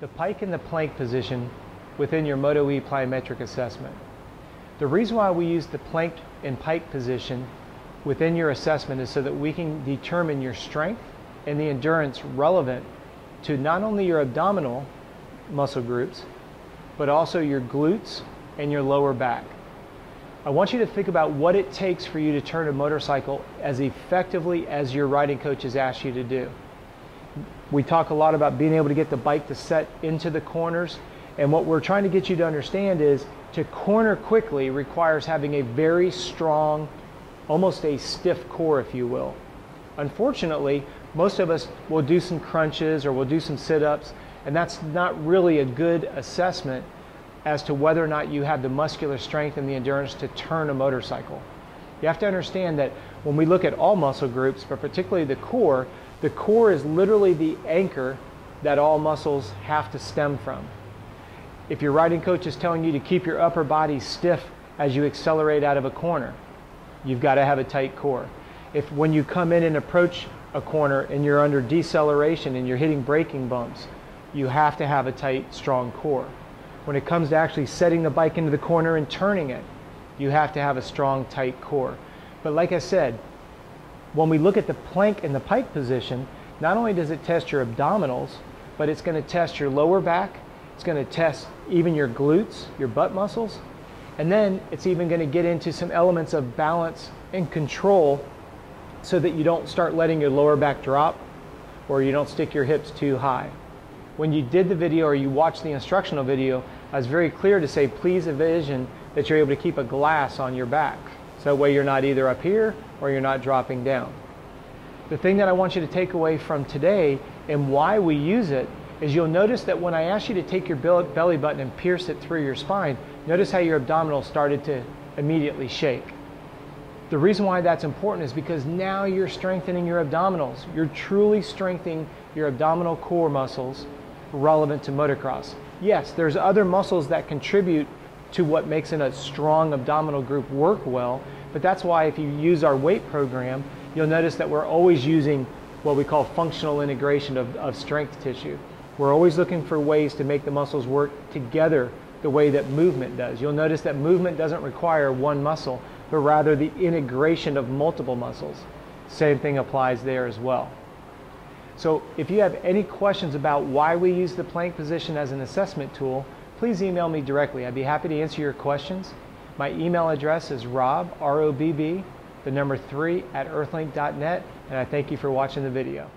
the pike and the plank position within your MotoE plyometric assessment. The reason why we use the plank and pike position within your assessment is so that we can determine your strength and the endurance relevant to not only your abdominal muscle groups, but also your glutes and your lower back. I want you to think about what it takes for you to turn a motorcycle as effectively as your riding coach has asked you to do. We talk a lot about being able to get the bike to set into the corners, and what we're trying to get you to understand is to corner quickly requires having a very strong, almost a stiff core, if you will. Unfortunately, most of us will do some crunches or we'll do some sit-ups, and that's not really a good assessment as to whether or not you have the muscular strength and the endurance to turn a motorcycle. You have to understand that when we look at all muscle groups, but particularly the core is literally the anchor that all muscles have to stem from. If your riding coach is telling you to keep your upper body stiff as you accelerate out of a corner, you've got to have a tight core. If when you come in and approach a corner and you're under deceleration and you're hitting braking bumps, you have to have a tight, strong core. When it comes to actually setting the bike into the corner and turning it, you have to have a strong, tight core. But like I said, when we look at the plank and the pike position, not only does it test your abdominals, but it's going to test your lower back, it's going to test even your glutes, your butt muscles, and then it's even going to get into some elements of balance and control so that you don't start letting your lower back drop or you don't stick your hips too high. When you did the video or you watched the instructional video, I was very clear to say please envision that you're able to keep a glass on your back. So that way you're not either up here or you're not dropping down. The thing that I want you to take away from today and why we use it is you'll notice that when I asked you to take your belly button and pierce it through your spine, notice how your abdominals started to immediately shake. The reason why that's important is because now you're strengthening your abdominals. You're truly strengthening your abdominal core muscles relevant to motocross. Yes, there's other muscles that contribute to what makes a strong abdominal group work well, but that's why if you use our weight program, you'll notice that we're always using what we call functional integration of strength tissue. We're always looking for ways to make the muscles work together the way that movement does. You'll notice that movement doesn't require one muscle, but rather the integration of multiple muscles. Same thing applies there as well. So if you have any questions about why we use the plank position as an assessment tool, please email me directly. I'd be happy to answer your questions. My email address is Robb, R-O-B-B, the number 3 @earthlink.net, and I thank you for watching the video.